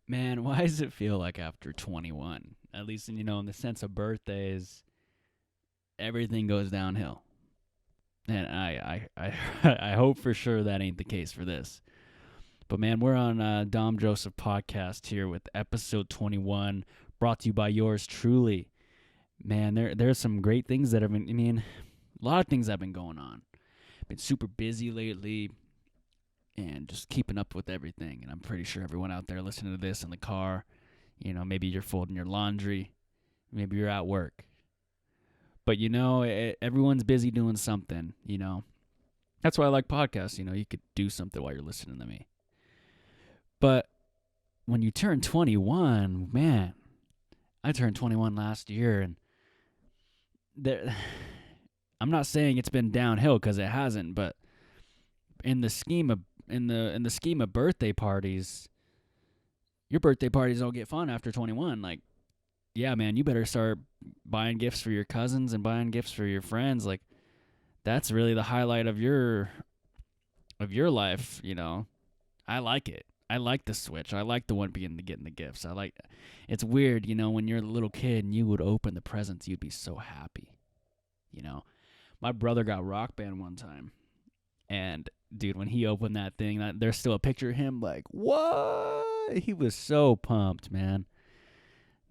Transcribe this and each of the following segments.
Man, why does it feel like after 21? At least, in the sense of birthdays, everything goes downhill. And I hope for sure that ain't the case for this. But man, we're on Dom Joseph podcast here with episode 21, brought to you by yours truly. Man, there's some great things that have been. A lot of things have been going on. Been super busy lately, and just keeping up with everything. And I'm pretty sure everyone out there listening to this in the car, maybe you're folding your laundry, maybe you're at work. But everyone's busy doing something. That's why I like podcasts. You could do something while you're listening to me. But when you turn 21, man, I turned 21 last year, and there, I'm not saying it's been downhill because it hasn't. But in the scheme of birthday parties, your birthday parties don't get fun after 21. Like, yeah, man, you better start buying gifts for your cousins and buying gifts for your friends. Like, that's really the highlight of your life. I like it. I like the switch. I like the one being getting the gifts. It's weird, when you're a little kid and you would open the presents, you'd be so happy. My brother got Rock Band one time, and dude, when he opened that thing, there's still a picture of him. Like, what? He was so pumped, man.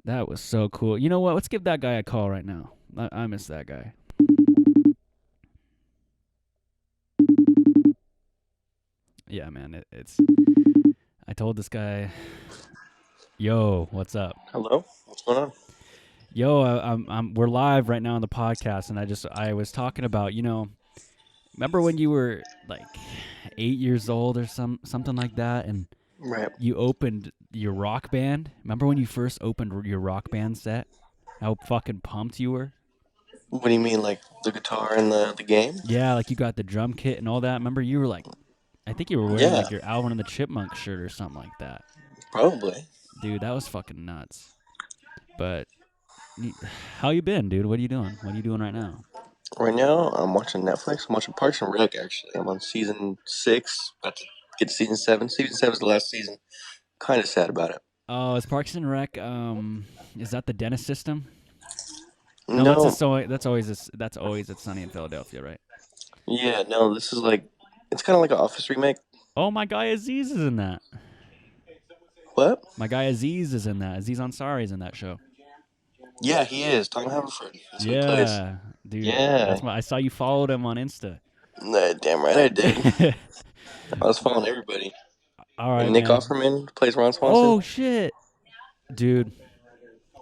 That was so cool. You know what? Let's give that guy a call right now. I miss that guy. Yeah, man. I told this guy, yo, what's up? Hello, what's going on? Yo, we're live right now on the podcast, and I was talking about, remember when you were like 8 years old or something like that, and Right. you opened your Rock Band? Remember when you first opened your Rock Band set? How fucking pumped you were? What do you mean, like the guitar and the game? Yeah, like you got the drum kit and all that. Remember you were like, I think you were wearing Yeah, like your Alvin and the Chipmunk shirt or something like that. probably. Dude, that was fucking nuts. But how you been, dude? What are you doing? What are you doing right now? Right now, I'm watching Netflix. I'm watching Parks and Rec. Actually, I'm on season 6. About to get to season 7. Season 7 is the last season. Kind of sad about it. Oh, is Parks and Rec? Is that the dentist system? No, No, that's always at Sunny in Philadelphia, right? yeah, no. This is like it's kind of like an Office remake. Oh, my guy Aziz is in that. What? My guy Aziz is in that. Aziz Ansari is in that show. Yeah, he is Tom Haverford. That's who he plays. Yeah, dude. Yeah, That's I saw you followed him on Insta. nah, damn right I did. I was following everybody. All And right, Nick man. Offerman plays Ron Swanson. Oh shit, dude.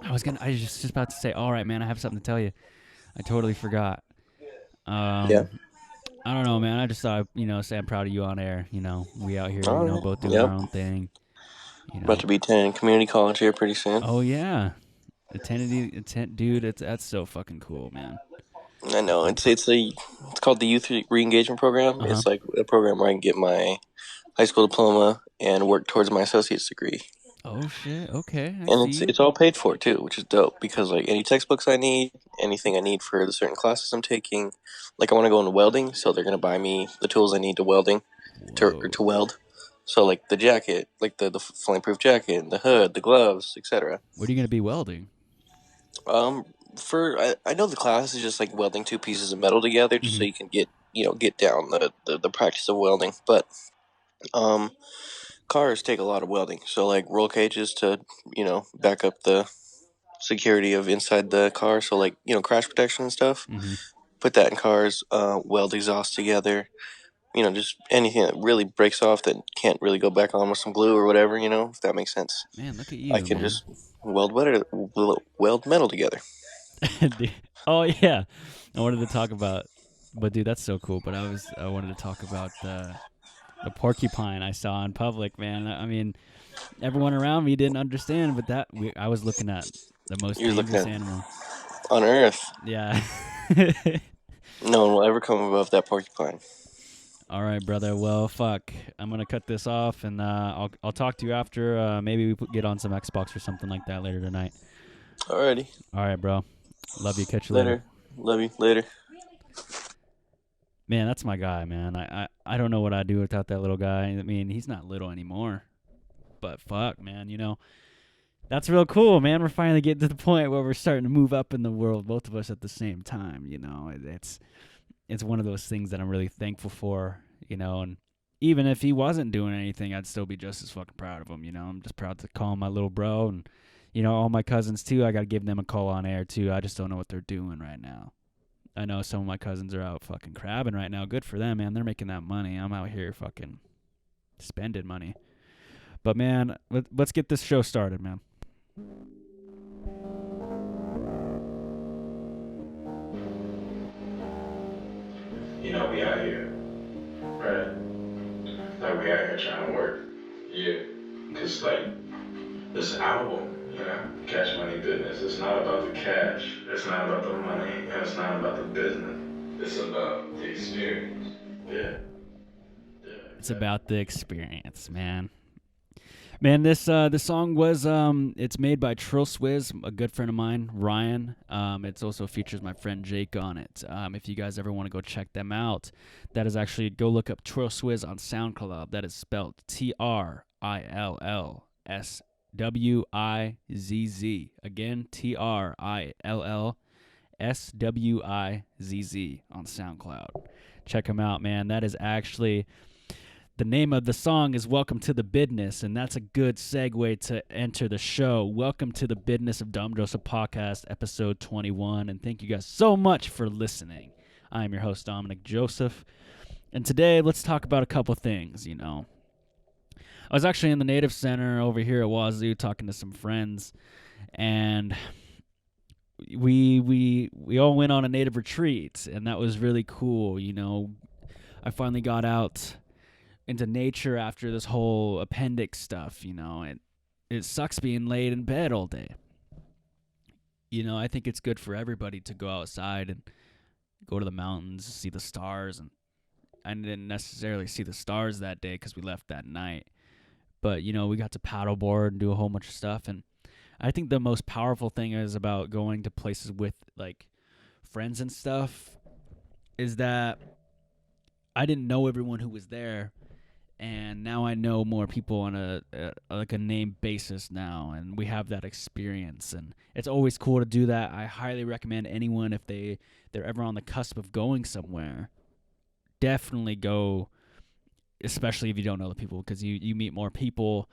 I was just about to say, all right, man. I have something to tell you. I totally forgot. Yeah. Um, I don't know, man. I just thought, say I'm proud of you on air. We out here, All right. both doing our Yep. own thing. About to be attending community college here pretty soon. Oh yeah, dude. That's so fucking cool, man. I know it's called the Youth Re-engagement Program. Uh huh. It's like a program where I can get my high school diploma and work towards my associate's degree. Oh shit. Okay, I And see it's you. it's all paid for too, which is dope because like any textbooks I need, anything I need for the certain classes I'm taking, like I want to go into welding, so they're gonna buy me the tools I need to welding Whoa. to weld. So like the jacket, like the flame-proof jacket, the hood, the gloves, etc. What are you gonna be welding? Um, I know the class is just like welding two pieces of metal together, just Mm-hmm. so you can get down the practice of welding. But um, cars take a lot of welding, so like roll cages to back up the security of inside the car, so like crash protection and stuff. Mm-hmm. Put that in cars. Weld exhaust together. Just anything that really breaks off that can't really go back on with some glue or whatever. If that makes sense. Man, look at I you, can man. just weld metal together. Dude, oh yeah, I wanted to talk about, but dude, that's so cool. But I wanted to talk about the porcupine I saw in public, man. I mean, everyone around me didn't understand, but I was looking at the most You're looking dangerous at animal. on Earth. Yeah. No one will ever come above that porcupine. All right, brother. Well, fuck. I'm gonna cut this off, and I'll talk to you after. Maybe we get on some Xbox or something like that later tonight. Alrighty. All right, bro. Love you. Catch you later. Later. Love you. Later. Man, that's my guy, man. I don't know what I'd do without that little guy. I mean, he's not little anymore. But fuck, man, that's real cool, man. We're finally getting to the point where we're starting to move up in the world, both of us at the same time. It's one of those things that I'm really thankful for, and even if he wasn't doing anything, I'd still be just as fucking proud of him. I'm just proud to call him my little bro, and all my cousins too. I gotta give them a call on air too. I just don't know what they're doing right now. I know some of my cousins are out fucking crabbing right now. Good for them, man. They're making that money. I'm out here fucking spending money. But man, let's get this show started, man. We out here, right? Like, we out here trying to work. Yeah. Because, like, this album, Cash Money Business, it's not about the cash. It's not about the money. And it's not about the business. It's about the experience. Yeah. It's about the experience, man. Man, this song was it's made by Trill Swizz, a good friend of mine, Ryan. It also features my friend Jake on it. If you guys ever want to go check them out, that is actually, go look up Trill Swizz on SoundCloud. That is spelled TrillSwizz. Again, TrillSwizz on SoundCloud. Check them out, man. That is actually, the name of the song is Welcome to the Business, and that's a good segue to enter the show. Welcome to the Business of Dominick Joseph Podcast, episode 21, and thank you guys so much for listening. I am your host, Dominick Joseph, and today let's talk about a couple things, I was actually in the Native Center over here at Wazoo talking to some friends, and we all went on a Native retreat, and that was really cool, I finally got out into nature after this whole appendix stuff, it sucks being laid in bed all day. I think it's good for everybody to go outside and go to the mountains, see the stars, and I didn't necessarily see the stars that day because we left that night, but we got to paddleboard and do a whole bunch of stuff. And I think the most powerful thing is about going to places with like friends and stuff is that I didn't know everyone who was there, and now I know more people on a name basis now, and we have that experience, and it's always cool to do that. I highly recommend anyone, if they're ever on the cusp of going somewhere, definitely go, especially if you don't know the people, because you meet more people.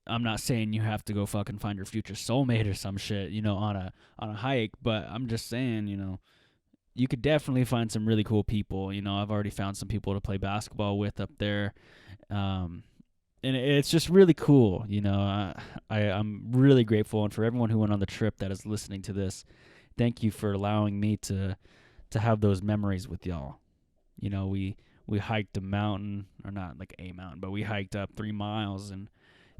I'm not saying you have to go fucking find your future soulmate or some shit, on a hike, but I'm just saying, you could definitely find some really cool people. I've already found some people to play basketball with up there. And it's just really cool. I'm really grateful. And for everyone who went on the trip that is listening to this, thank you for allowing me to have those memories with y'all. We hiked a mountain, or not like a mountain, but we hiked up 3 miles and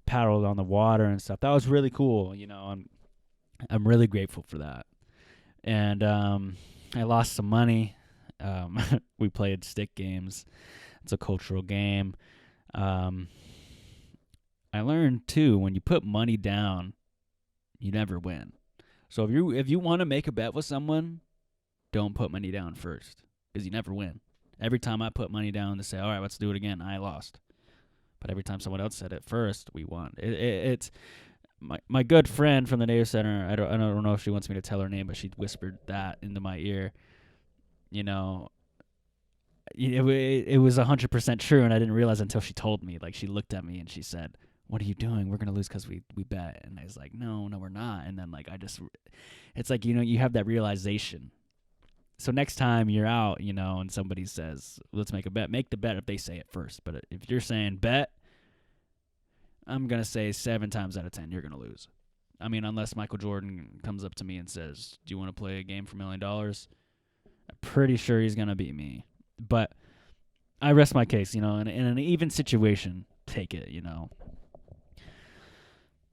paddled on the water and stuff. That was really cool. I'm really grateful for that. And I lost some money. We played stick games. It's a cultural game. I learned too, when you put money down, you never win. So if you want to make a bet with someone, don't put money down first, because you never win. Every time I put money down to say, all right, let's do it again, I lost. But every time someone else said it first, we won. It's my good friend from the Native Center. I don't know if she wants me to tell her name, but she whispered that into my ear. It was 100% true, and I didn't realize until she told me. Like, she looked at me and she said, "What are you doing? We're gonna lose because we bet." And I was like, "No, we're not." And then it's like you have that realization. So next time you're out, and somebody says, "Let's make a bet," make the bet if they say it first. But if you're saying bet, I'm gonna say 7 times out of 10 you're gonna lose. I mean, unless Michael Jordan comes up to me and says, "Do you want to play a game for $1 million?" I'm pretty sure he's gonna beat me. But I rest my case, in an even situation, take it,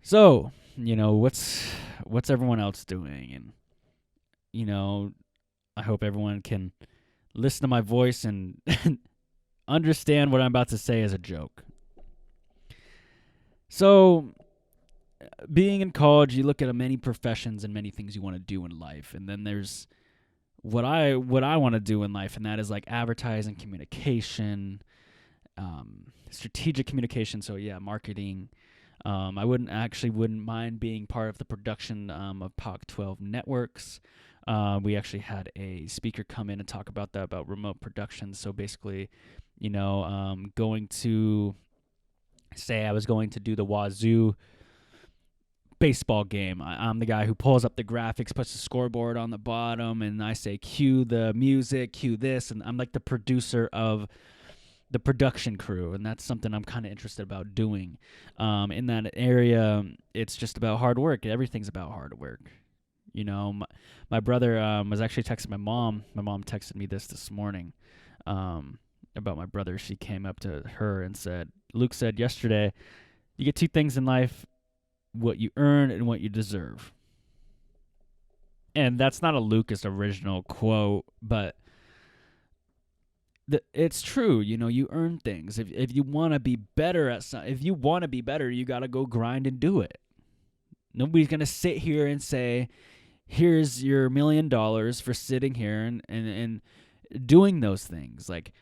So, what's everyone else doing? And, I hope everyone can listen to my voice and understand what I'm about to say as a joke. So, being in college, you look at many professions and many things you want to do in life, and then there's what I want to do in life, and that is like advertising, communication, strategic communication. So yeah, marketing, I wouldn't mind being part of the production of POC12 networks. We actually had a speaker come in and talk about that, about remote production. So basically, going to say I was going to do the Wazoo baseball game. I'm the guy who pulls up the graphics, puts the scoreboard on the bottom, and I say cue the music, cue this, and I'm like the producer of the production crew, and that's something I'm kind of interested about doing. In that area, it's just about hard work. Everything's about hard work. My brother was actually texting my mom. My mom texted me this morning about my brother. She came up to her and said, Luke said yesterday, you get two things in life, what you earn and what you deserve. And that's not a Lucas original quote, but it's true. You earn things. If you want to be better at something, if you want to be better, you got to go grind and do it. Nobody's going to sit here and say, here's your $1 million for sitting here and doing those things. Like,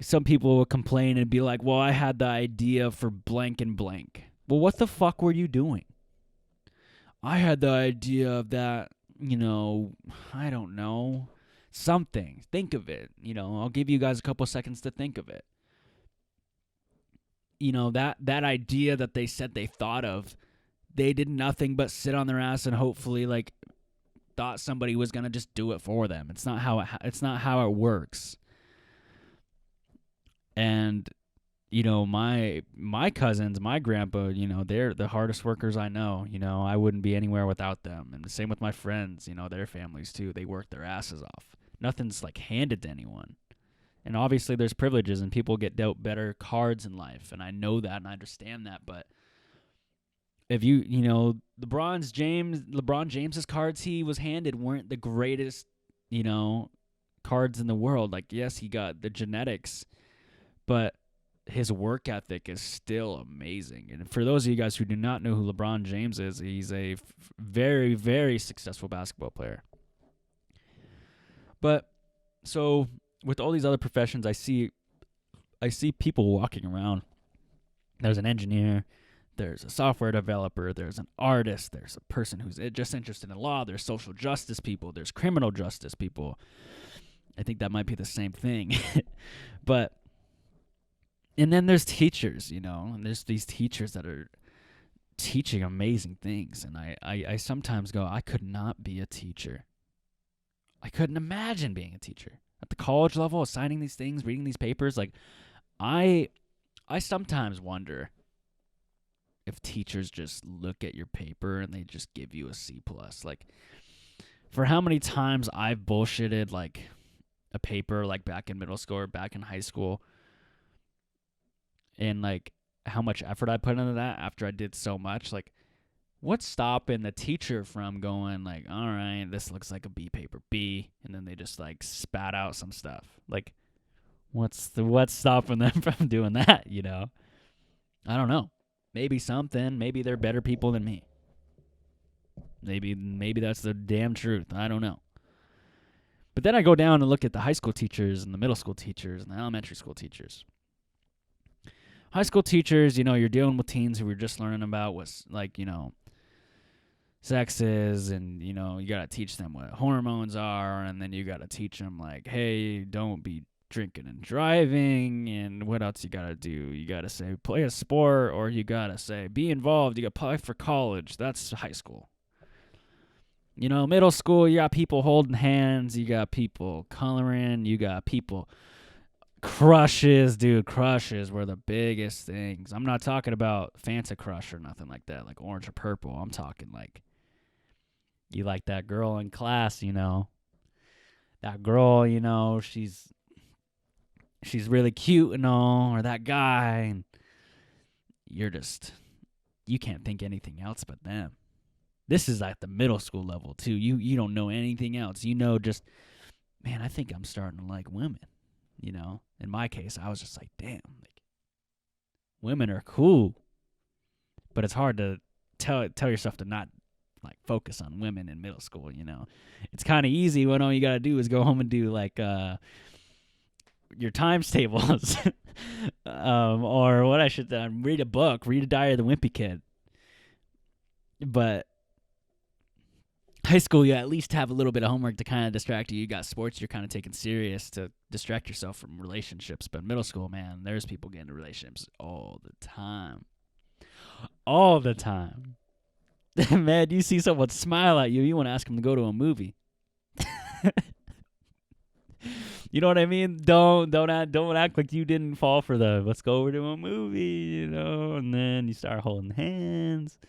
some people will complain and be like, well, I had the idea for blank and blank. Well, what the fuck were you doing? I had the idea of that, I don't know, something. Think of it. I'll give you guys a couple seconds to think of it. That idea that they said they thought of, they did nothing but sit on their ass and hopefully thought somebody was going to just do it for them. It's not how it works. And my cousins, my grandpa, they're the hardest workers I know. I wouldn't be anywhere without them. And the same with my friends, their families too. They work their asses off. Nothing's handed to anyone. And obviously there's privileges and people get dealt better cards in life. And I know that and I understand that. But if LeBron James's cards he was handed weren't the greatest, cards in the world. Yes, he got the genetics, but his work ethic is still amazing. And for those of you guys who do not know who LeBron James is, he's a very, very successful basketball player. But so with all these other professions, I see people walking around. There's an engineer, there's a software developer, there's an artist, there's a person who's just interested in law, there's social justice people, there's criminal justice people. I think that might be the same thing. And then there's teachers, and there's these teachers that are teaching amazing things. And I sometimes go, I could not be a teacher. I couldn't imagine being a teacher. At the college level, assigning these things, reading these papers, I sometimes wonder if teachers just look at your paper and they just give you a C+. For how many times I've bullshitted, a paper, back in middle school or back in high school, and how much effort I put into that after I did so much, what's stopping the teacher from going all right, this looks like a B paper, B, and then they just spat out some stuff. What's stopping them from doing that? I don't know. Maybe something. Maybe they're better people than me. Maybe that's the damn truth. I don't know. But then I go down and look at the high school teachers and the middle school teachers and the elementary school teachers. High school teachers, you're dealing with teens who are just learning about what's sex is, and you got to teach them what hormones are, and then you got to teach them hey, don't be drinking and driving, and what else you got to do? You got to say play a sport, or you got to say be involved, you got to apply for college. That's high school. Middle school, you got people holding hands, you got people coloring, you got people crushes, dude. Crushes were the biggest things. I'm not talking about Fanta Crush or nothing like that, like orange or purple. I'm talking you like that girl in class, that girl, she's really cute and all, or that guy, and you can't think anything else but them. This is at the middle school level too. You don't know anything else. Just, man, I think I'm starting to like women. In my case, I was just damn, women are cool, but it's hard to tell yourself to not focus on women in middle school. It's kind of easy when all you gotta do is go home and do your times tables, or what I should read a book, read a Diary of the Wimpy Kid. But high school, you at least have a little bit of homework to kind of distract you. You got sports you're kind of taking serious to distract yourself from relationships. But middle school, man, there's people getting into relationships all the time. All the time. Man, you see someone smile at you, you want to ask them to go to a movie. You know what I mean? Don't act like you didn't fall for the let's go over to a movie, and then you start holding hands.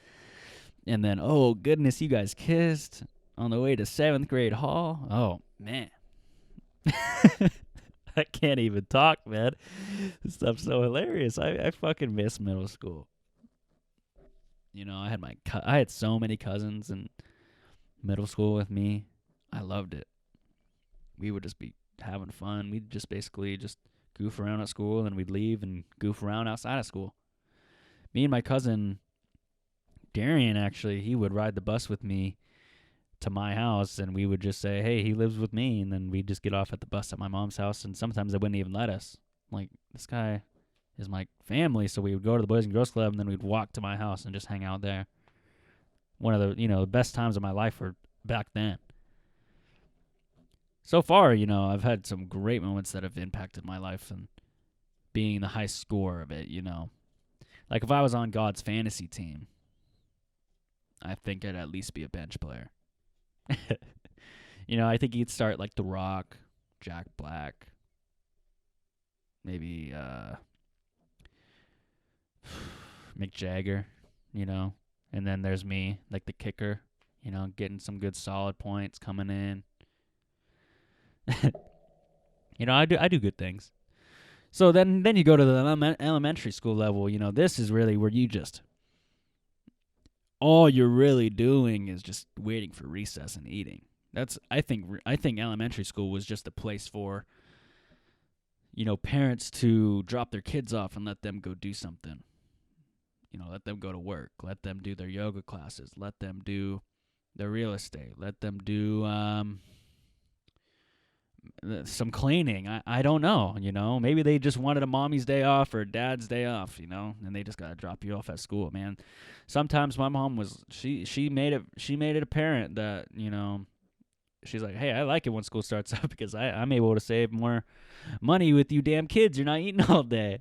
And then, oh goodness, you guys kissed on the way to 7th grade hall. Oh man. I can't even talk, man. This stuff's so hilarious. I fucking miss middle school. I had so many cousins in middle school with me. I loved it. We would just be having fun. We'd just basically just goof around at school, and then we'd leave and goof around outside of school. Me and my cousin Darian, actually, he would ride the bus with me to my house, and we would just say, hey, he lives with me, and then we'd just get off at the bus at my mom's house, and sometimes they wouldn't even let us. Like, this guy is my family, so we would go to the Boys and Girls Club, and then we'd walk to my house and just hang out there. One of the best times of my life were back then. So far, I've had some great moments that have impacted my life, and being the high score of it, Like, if I was on God's fantasy team, I think I'd at least be a bench player. I think he'd start like The Rock, Jack Black, maybe Mick Jagger, and then there's me, like the kicker, getting some good solid points coming in. I do good things. So then you go to the elementary school level. This is really where you just all you're really doing is just waiting for recess and eating. I think elementary school was just a place for parents to drop their kids off and let them go do something. Let them go to work, let them do their yoga classes, let them do their real estate, let them do some cleaning. I don't know, maybe they just wanted a mommy's day off or a dad's day off, and they just got to drop you off at school, man. Sometimes my mom was, she made it apparent that, she's like, hey, I like it when school starts up because I'm able to save more money with you damn kids. You're not eating all day.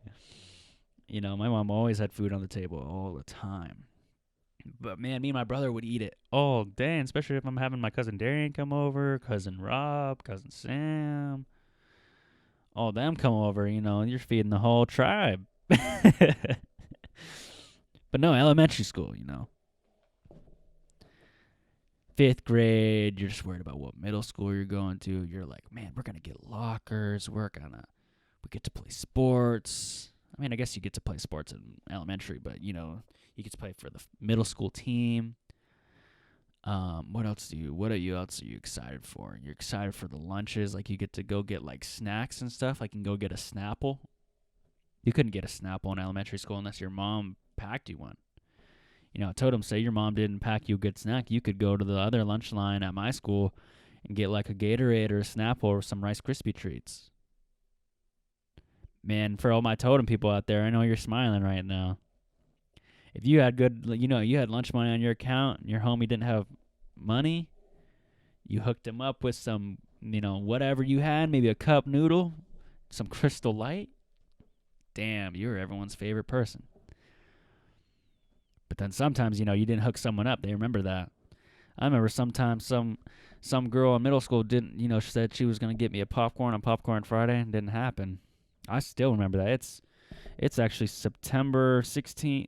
My mom always had food on the table all the time. But, man, me and my brother would eat it all day, especially if I'm having my cousin Darian come over, cousin Rob, cousin Sam. All them come over, you're feeding the whole tribe. But no, elementary school, 5th grade, you're just worried about what middle school you're going to. You're like, man, we're going to get lockers. We get to play sports. I mean, I guess you get to play sports in elementary, but, you get to play for the middle school team. What else are you excited for? You're excited for the lunches. Like, you get to go get, like, snacks and stuff. Like, you can go get a Snapple. You couldn't get a Snapple in elementary school unless your mom packed you one. I told them, say your mom didn't pack you a good snack, you could go to the other lunch line at my school and get like a Gatorade or a Snapple or some Rice Krispie treats. Man, for all my totem people out there, I know you're smiling right now. If you had you had lunch money on your account and your homie didn't have money, you hooked him up with some, whatever you had, maybe a cup noodle, some Crystal Light. Damn, you were everyone's favorite person. But then sometimes, you didn't hook someone up. They remember that. I remember sometimes some girl in middle school didn't, she said she was going to get me a popcorn on Popcorn Friday, and didn't happen. I still remember that. It's actually September 18th,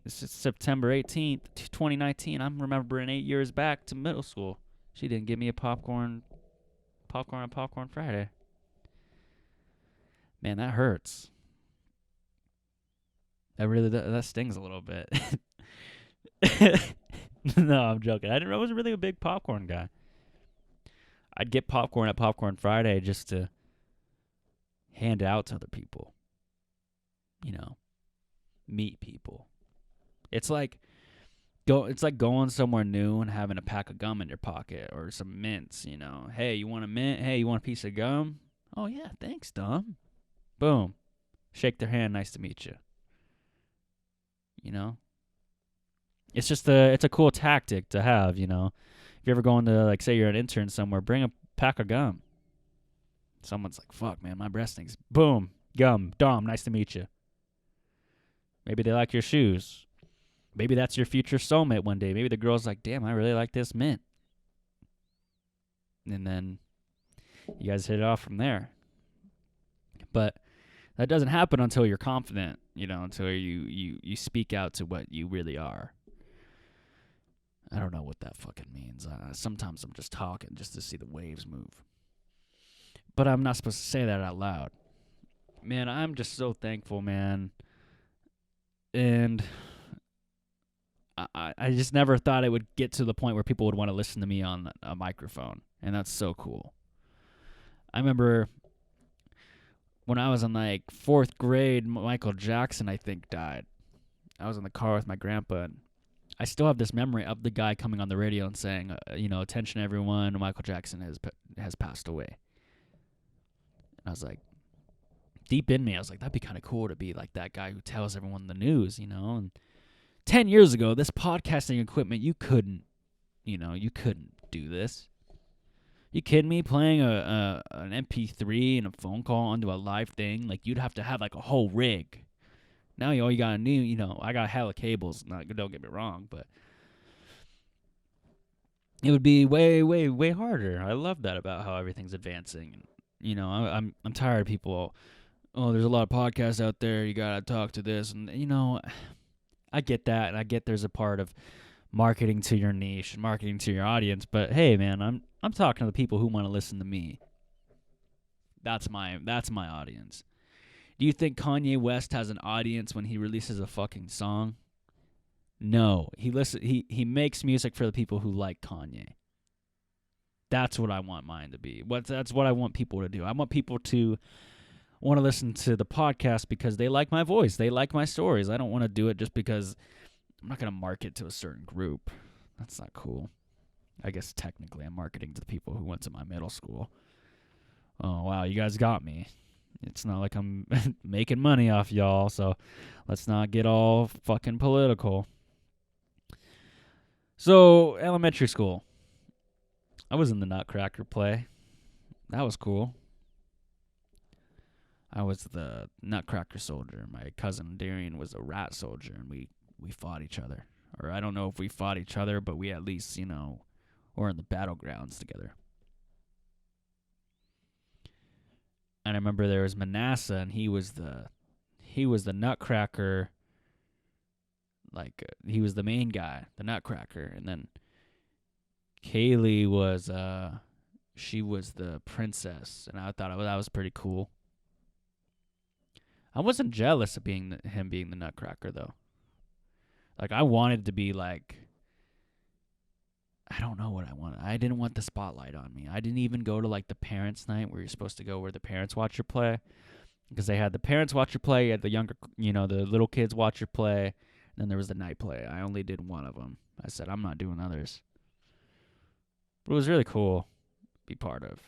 2019. I'm remembering 8 years back to middle school. She didn't give me a popcorn on Popcorn Friday. Man, that hurts. That stings a little bit. No, I'm joking. I wasn't really a big popcorn guy. I'd get popcorn at Popcorn Friday just to hand it out to other people. Meet people. It's like going somewhere new and having a pack of gum in your pocket or some mints, Hey, you want a mint? Hey, you want a piece of gum? Oh, yeah, thanks, Dom. Boom. Shake their hand. Nice to meet you. It's just it's a cool tactic to have, you know. If you ever go into, like, say you're an intern somewhere, bring a pack of gum. Someone's like, fuck, man, my breath stinks. Boom, gum. Dom, nice to meet you. Maybe they like your shoes. Maybe that's your future soulmate one day. Maybe the girl's like, damn, I really like this mint. And then you guys hit it off from there. But that doesn't happen until you're confident, you know, until you speak out to what you really are. I don't know what that fucking means. Sometimes I'm just talking just to see the waves move. But I'm not supposed to say that out loud. Man, I'm just so thankful, man. And I just never thought it would get to the point where people would want to listen to me on a microphone. And that's so cool. I remember when I was in like 4th grade, Michael Jackson, I think, died. I was in the car with my grandpa, and I still have this memory of the guy coming on the radio and saying, you know, attention everyone, Michael Jackson has passed away. And I was like, deep in me, I was like, that'd be kind of cool to be like that guy who tells everyone the news, you know. And 10 years ago, this podcasting equipment, you couldn't do this. You kidding me? Playing an MP3 and a phone call onto a live thing, like, you'd have to have like a whole rig. Now all you got to do, you know, I got hella cables. Don't get me wrong, but it would be way, way, way harder. I love that about how everything's advancing. You know, I'm tired of people. Oh, there's a lot of podcasts out there. You gotta talk to this, and you know, I get that, and I get there's a part of marketing to your niche, marketing to your audience. But hey, man, I'm talking to the people who want to listen to me. That's my audience. Do you think Kanye West has an audience when he releases a fucking song? No. He makes music for the people who like Kanye. That's what I want mine to be. That's what I want people to do. I want people to want to listen to the podcast because they like my voice. They like my stories. I don't want to do it just because I'm not going to market to a certain group. That's not cool. I guess technically I'm marketing to the people who went to my middle school. Oh, wow, you guys got me. It's not like I'm making money off y'all, so let's not get all fucking political. So, elementary school. I was in the Nutcracker play. That was cool. I was the Nutcracker soldier. My cousin Darian was a rat soldier, and we fought each other. Or I don't know if we fought each other, but we at least, you know, were in the battlegrounds together. And I remember there was Manasseh, and he was the Nutcracker. Like, he was the main guy, the Nutcracker, and then Kaylee was she was the princess, and I thought that was pretty cool. I wasn't jealous of him being the Nutcracker though. Like, I wanted to be like, I don't know what I wanted. I didn't want the spotlight on me. I didn't even go to like the parents' night where you're supposed to go where the parents watch your play, because they had the parents watch your play, you had the younger, you know, the little kids watch your play, and then there was the night play. I only did one of them. I said I'm not doing others. But it was really cool to be part of.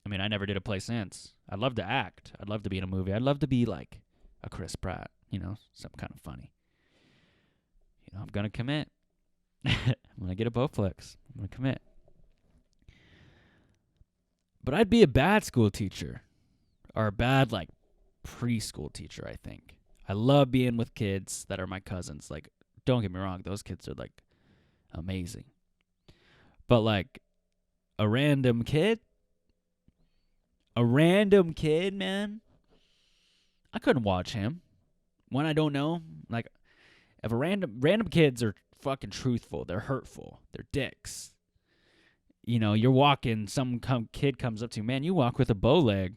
I mean, I never did a play since. I'd love to act. I'd love to be in a movie. I'd love to be like a Chris Pratt, you know, something kind of funny. You know, I'm going to commit. I'm going to get a Bowflex. I'm going to commit. But I'd be a bad school teacher. Or a bad, like, preschool teacher, I think. I love being with kids that are my cousins. Like, don't get me wrong. Those kids are, like, amazing. But, like, a random kid, man, I couldn't watch him. When I don't know, like, if a random kids are fucking truthful, they're hurtful, they're dicks. You know, you're walking, some kid comes up to you, man, you walk with a bow leg.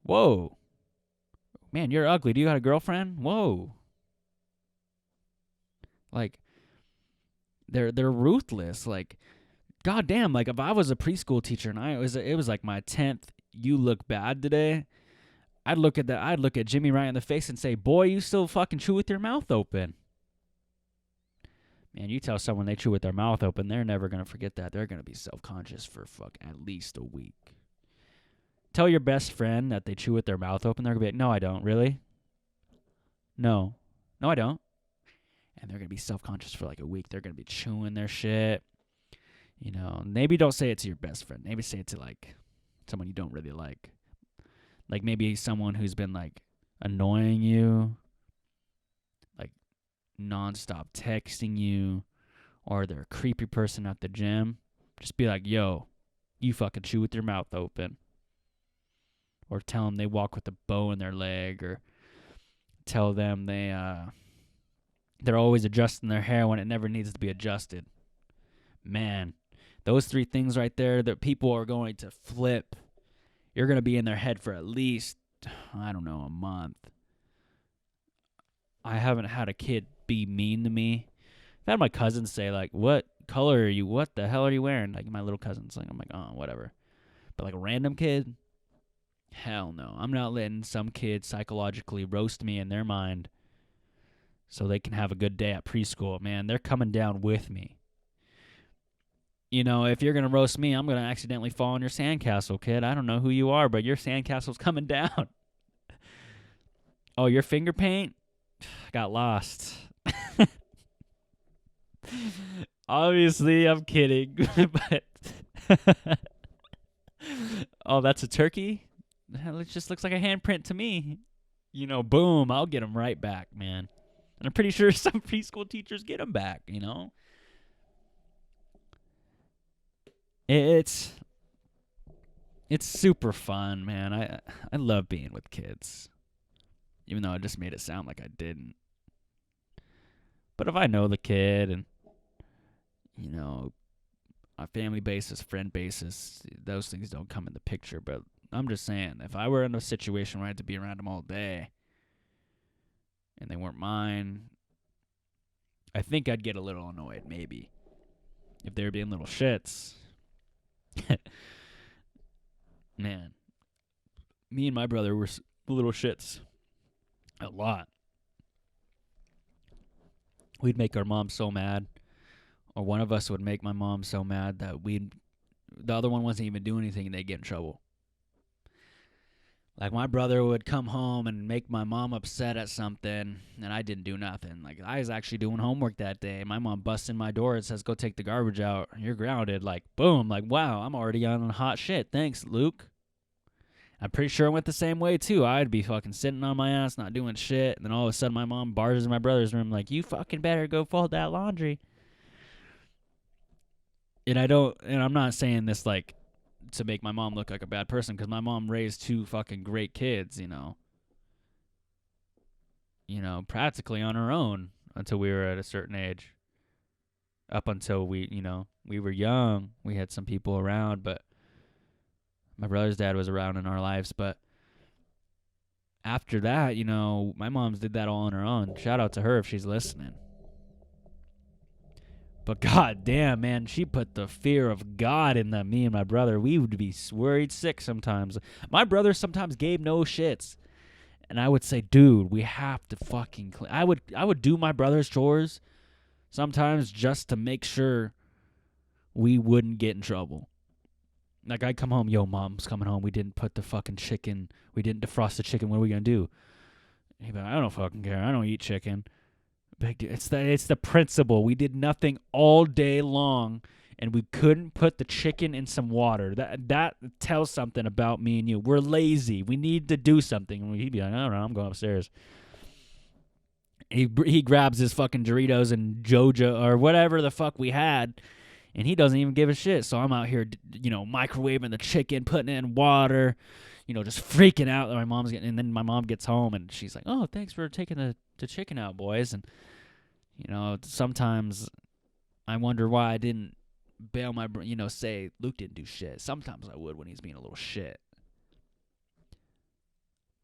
Whoa. Man, you're ugly. Do you got a girlfriend? Whoa. Like, they're ruthless. Like, goddamn, like, if I was a preschool teacher and it was like my 10th you look bad today, I'd look at Jimmy right in the face and say, boy, you still fucking chew with your mouth open. Man, you tell someone they chew with their mouth open, they're never going to forget that. They're going to be self-conscious for at least a week. Tell your best friend that they chew with their mouth open, they're going to be like, no, I don't. Really? No, I don't. and they're going to be self-conscious for like a week. They're going to be chewing their shit. Maybe don't say it to your best friend. Maybe say it to like someone you don't really like. Like maybe someone who's been like annoying you, like nonstop texting you, or they're a creepy person at the gym. Just be like, yo, you fucking chew with your mouth open. Or tell them they walk with a bow in their leg, or tell them they're always adjusting their hair when it never needs to be adjusted. Man, those 3 things right there that people are going to flip. You're going to be in their head for at least, I don't know, a month. I haven't had a kid be mean to me. I've had my cousins say, like, what color are you? What the hell are you wearing? Like, my little cousins. Like, I'm like, oh, whatever. But, like, a random kid? Hell no. I'm not letting some kid psychologically roast me in their mind so they can have a good day at preschool. Man, they're coming down with me. If you're going to roast me, I'm going to accidentally fall in your sandcastle, kid. I don't know who you are, but your sandcastle's coming down. Oh, your finger paint? Got lost. Obviously, I'm kidding. But oh, that's a turkey? It just looks like a handprint to me. Boom, I'll get them right back, man. And I'm pretty sure some preschool teachers get them back, It's super fun, man. I love being with kids. Even though I just made it sound like I didn't. But if I know the kid and, on a family basis, friend basis, those things don't come in the picture. But I'm just saying, if I were in a situation where I had to be around them all day and they weren't mine, I think I'd get a little annoyed, maybe. If they were being little shits. Man, me and my brother were little shits a lot. We'd make our mom so mad, or one of us would make my mom so mad that the other one wasn't even doing anything and they'd get in trouble. Like, my brother would come home and make my mom upset at something, and I didn't do nothing. Like, I was actually doing homework that day. My mom busts in my door and says, go take the garbage out. You're grounded. Like, boom. Like, wow, I'm already on hot shit. Thanks, Luke. I'm pretty sure I went the same way, too. I'd be fucking sitting on my ass, not doing shit, and then all of a sudden my mom barges in my brother's room like, you fucking better go fold that laundry. And I'm not saying this, like, to make my mom look like a bad person, because my mom raised 2 fucking great kids, practically on her own until we were at a certain age. Up until we were young, we had some people around, but my brother's dad was around in our lives. But after that, my mom's did that all on her own. Shout out to her if she's listening. But god damn, man, she put the fear of God in me and my brother. We would be worried sick sometimes. My brother sometimes gave no shits. And I would say, dude, we have to fucking clean. I would do my brother's chores sometimes just to make sure we wouldn't get in trouble. Like, I'd come home, yo, mom's coming home. We didn't put the fucking chicken. We didn't defrost the chicken. What are we going to do? He'd be like, I don't fucking care. I don't eat chicken. Big deal. It's the principle. We did nothing all day long, and we couldn't put the chicken in some water. That tells something about me and you. We're lazy. We need to do something. And he'd be like, I don't know. I'm going upstairs. He grabs his fucking Doritos and Joja or whatever the fuck we had, and he doesn't even give a shit. So I'm out here, microwaving the chicken, putting it in water, just freaking out that my mom's getting. And then my mom gets home, and she's like, "Oh, thanks for taking the chicken out, boys." And sometimes I wonder why I didn't bail my, say Luke didn't do shit. Sometimes I would when he's being a little shit,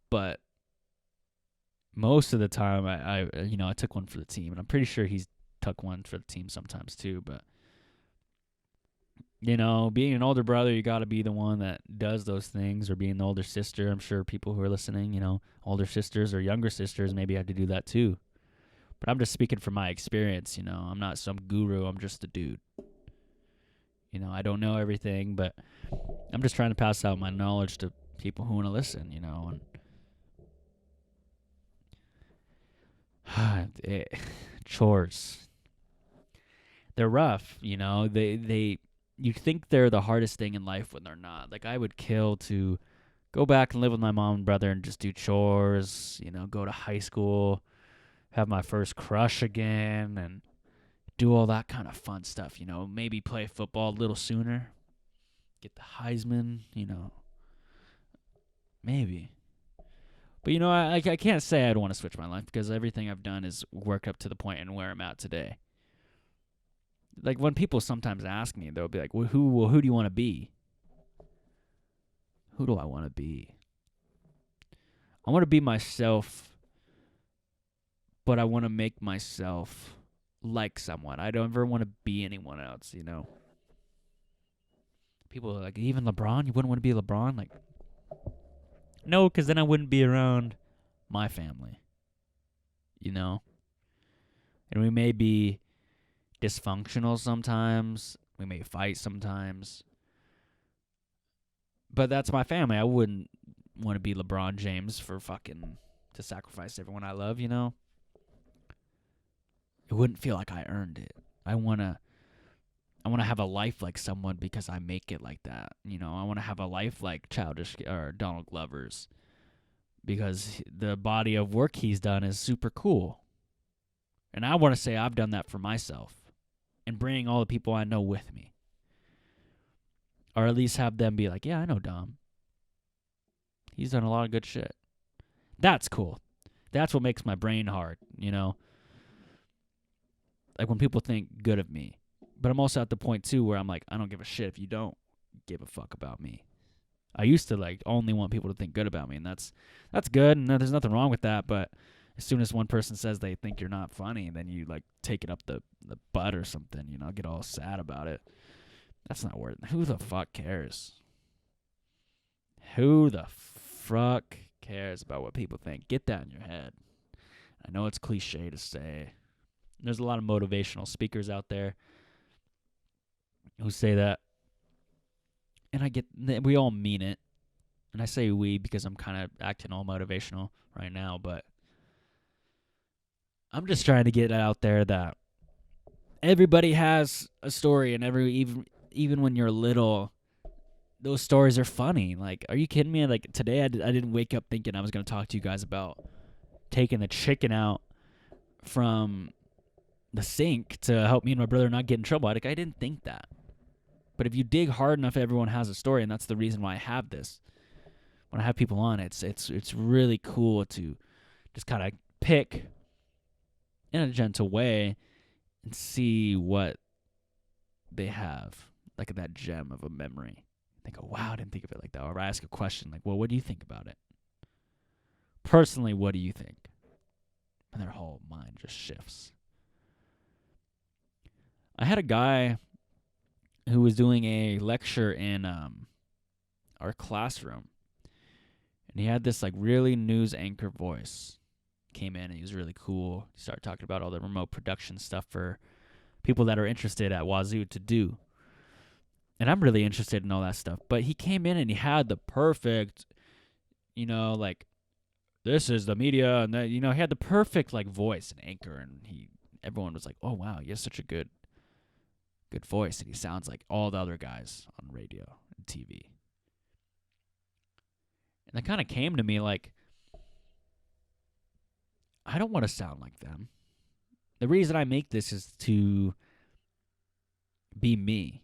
but most of the time I took one for the team, and I'm pretty sure he's took one for the team sometimes too. But being an older brother, you got to be the one that does those things, or being the older sister. I'm sure people who are listening, older sisters or younger sisters maybe had to do that too. But I'm just speaking from my experience, I'm not some guru. I'm just a dude. I don't know everything, but I'm just trying to pass out my knowledge to people who want to listen, and Chores. They're rough, you know. You think they're the hardest thing in life when they're not. Like, I would kill to go back and live with my mom and brother and just do chores, you know, go to high school, have my first crush again, and do all that kind of fun stuff, you know. Maybe play football a little sooner, get the Heisman, you know. Maybe. But, you know, I can't say I don't want to switch my life because everything I've done is work up to the point and where I'm at today. Like, when people sometimes ask me, they'll be like, well, who do you want to be? Who do I want to be? I want to be myself, but I want to make myself like someone. I don't ever want to be anyone else, you know? People are like, even LeBron? You wouldn't want to be LeBron? Like, no, because then I wouldn't be around my family, you know? And we may be dysfunctional sometimes. We may fight sometimes. But that's my family. I wouldn't want to be LeBron James for fucking to sacrifice everyone I love, you know? It wouldn't feel like I earned it. I want to have a life like someone because I make it like that. You know, I want to have a life like Childish or Donald Glover's because the body of work he's done is super cool. And I want to say I've done that for myself and bring all the people I know with me. Or at least have them be like, yeah, I know Dom. He's done a lot of good shit. That's cool. That's what makes my brain hard, you know? Like when people think good of me. But I'm also at the point, too, where I'm like, I don't give a shit if you don't give a fuck about me. I used to, like, only want people to think good about me, and that's good, and there's nothing wrong with that, but as soon as one person says they think you're not funny, then you, like, take it up the butt or something, you know, get all sad about it. That's not worth it. Who the fuck cares? Who the fuck cares about what people think? Get that in your head. I know it's cliche to say. There's a lot of motivational speakers out there who say that. And I get, we all mean it. And I say we because I'm kind of acting all motivational right now, but I'm just trying to get it out there that everybody has a story, and even when you're little, those stories are funny. Like, are you kidding me? Like, today I didn't wake up thinking I was going to talk to you guys about taking the chicken out from the sink to help me and my brother not get in trouble. Like, I didn't think that. But if you dig hard enough, everyone has a story, and that's the reason why I have this. When I have people on, it's really cool to just kind of pick in a gentle way and see what they have, like that gem of a memory. They go, wow, I didn't think of it like that. Or I ask a question like, well, what do you think about it? Personally, what do you think? And their whole mind just shifts. I had a guy who was doing a lecture in our classroom, and he had this like really news anchor voice. Came in and he was really cool. He started talking about all the remote production stuff for people that are interested at Wazoo to do. And I'm really interested in all that stuff. But he came in and he had the perfect, you know, like, this is the media, and that, you know, he had the perfect like voice and anchor, and everyone was like, oh wow, he has such a good voice, and he sounds like all the other guys on radio and TV. And that kind of came to me like, I don't want to sound like them. The reason I make this is to be me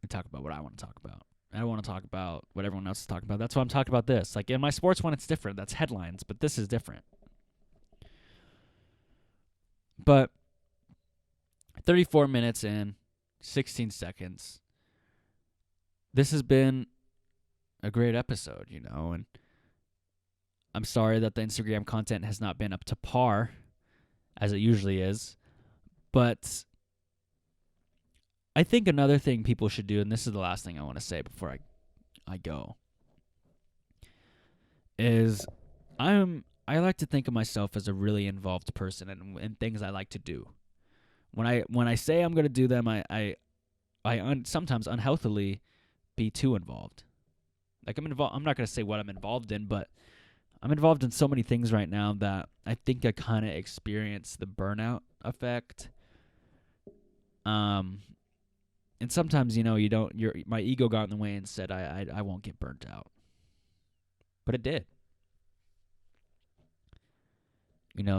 and talk about what I want to talk about. I don't want to talk about what everyone else is talking about. That's why I'm talking about this. Like, in my sports one, it's different. That's headlines, but this is different. But 34 minutes in, 16 seconds. This has been a great episode, you know, and I'm sorry that the Instagram content has not been up to par as it usually is, but I think another thing people should do, and this is the last thing I want to say before I go, is I like to think of myself as a really involved person in things I like to do. When I say I'm going to do them, I sometimes unhealthily be too involved. Like, I'm not going to say what I'm involved in, but I'm involved in so many things right now that I think I kind of experience the burnout effect. And sometimes, you don't. My ego got in the way and said I won't get burnt out, but it did.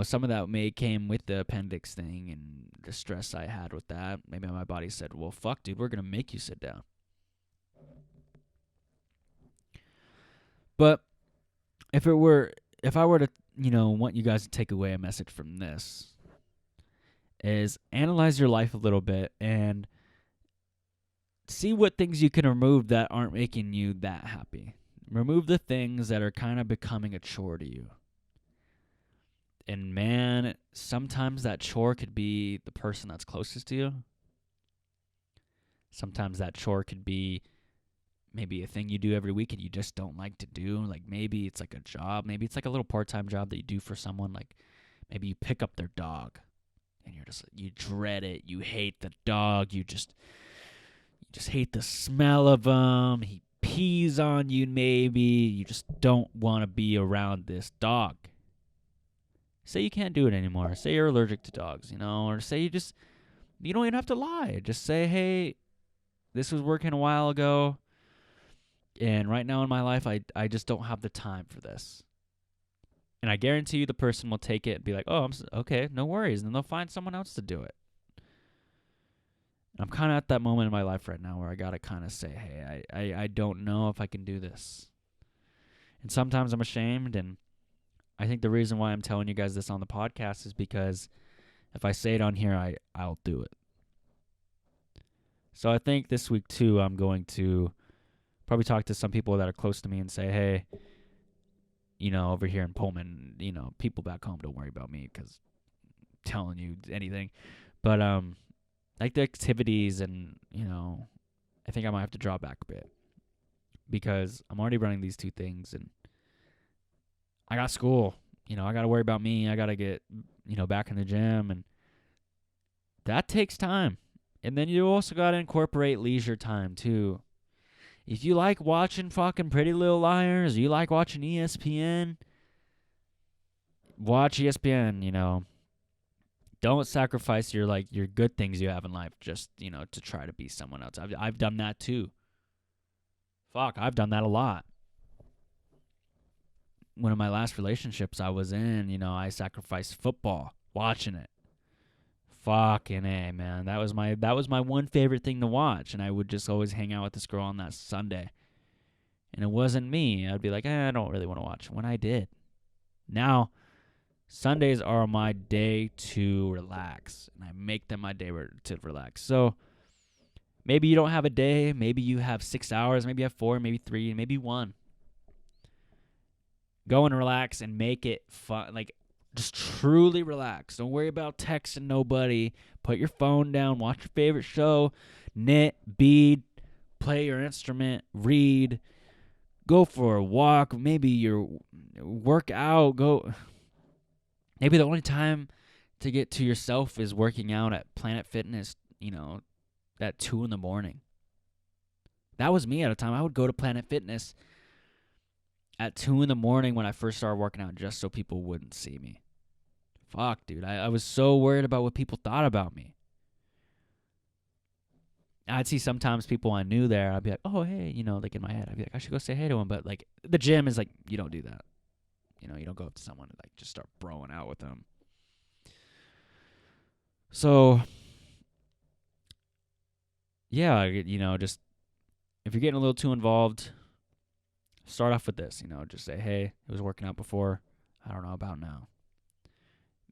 Some of that may came with the appendix thing and the stress I had with that. Maybe my body said, "Well, fuck, dude, we're gonna make you sit down." But if I were to, want you guys to take away a message from this, is analyze your life a little bit and see what things you can remove that aren't making you that happy. Remove the things that are kind of becoming a chore to you. And man, sometimes that chore could be the person that's closest to you. Sometimes that chore could be maybe a thing you do every week and you just don't like to do. Like maybe it's like a job. Maybe it's like a little part-time job that you do for someone. Like maybe you pick up their dog and you dread it. You hate the dog. You just hate the smell of him. He pees on you maybe. You just don't want to be around this dog. Say you can't do it anymore. Say you're allergic to dogs, or say you don't even have to lie. Just say, hey, this was working a while ago, and right now in my life, I just don't have the time for this. And I guarantee you the person will take it and be like, oh, okay, no worries. And then they'll find someone else to do it. And I'm kind of at that moment in my life right now where I got to kind of say, hey, I don't know if I can do this. And sometimes I'm ashamed, and I think the reason why I'm telling you guys this on the podcast is because if I say it on here, I'll do it. So I think this week, too, I'm going to probably talk to some people that are close to me and say, hey, over here in Pullman, people back home don't worry about me because I'm telling you anything. But like the activities and, I think I might have to draw back a bit because I'm already running these two things and I got school. I got to worry about me. I got to get, back in the gym. And that takes time. And then you also got to incorporate leisure time, too. If you like watching fucking Pretty Little Liars, you like watching ESPN, watch ESPN, Don't sacrifice your good things you have in life just, to try to be someone else. I've done that, too. Fuck, I've done that a lot. One of my last relationships I was in, I sacrificed football, watching it. Fucking A, man. That was my one favorite thing to watch, and I would just always hang out with this girl on that Sunday. And it wasn't me. I'd be like, I don't really want to watch. When I did. Now, Sundays are my day to relax, and I make them my day to relax. So, maybe you don't have a day. Maybe you have 6 hours. Maybe you have 4, maybe 3, maybe 1. Go and relax and make it fun. Just truly relax. Don't worry about texting nobody. Put your phone down. Watch your favorite show. Knit, bead, play your instrument, read. Go for a walk. Maybe you work out. Maybe the only time to get to yourself is working out at Planet Fitness, at 2 in the morning. That was me at a time. I would go to Planet Fitness at 2 in the morning when I first started working out just so people wouldn't see me. Fuck, dude. I was so worried about what people thought about me. I'd see sometimes people I knew there. I'd be like, oh, hey, like in my head. I'd be like, I should go say hey to him. But the gym is like, you don't do that. You don't go up to someone and just start broing out with them. So, yeah, just if you're getting a little too involved, start off with this, just say, hey, it was working out before. I don't know about now.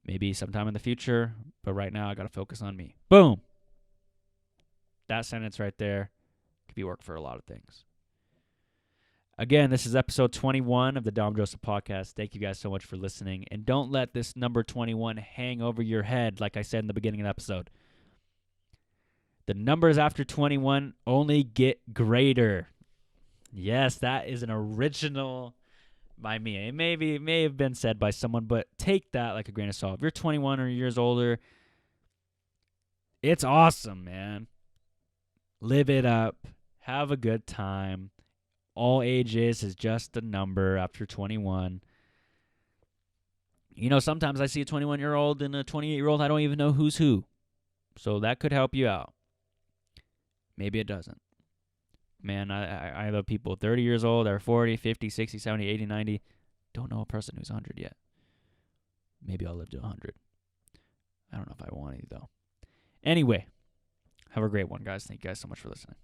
Maybe sometime in the future, but right now I got to focus on me. Boom. That sentence right there could be work for a lot of things. Again, this is episode 21 of the Dom Joseph podcast. Thank you guys so much for listening. And don't let this number 21 hang over your head, like I said in the beginning of the episode. The numbers after 21 only get greater. Yes, that is an original by me. It may have been said by someone, but take that like a grain of salt. If you're 21 or years older, it's awesome, man. Live it up. Have a good time. All ages is just a number after 21. Sometimes I see a 21-year-old and a 28-year-old, I don't even know who's who. So that could help you out. Maybe it doesn't. Man, I love people 30 years old, or 40, 50, 60, 70, 80, 90. Don't know a person who's 100 yet. Maybe I'll live to 100. I don't know if I want to, though. Anyway, have a great one, guys. Thank you guys so much for listening.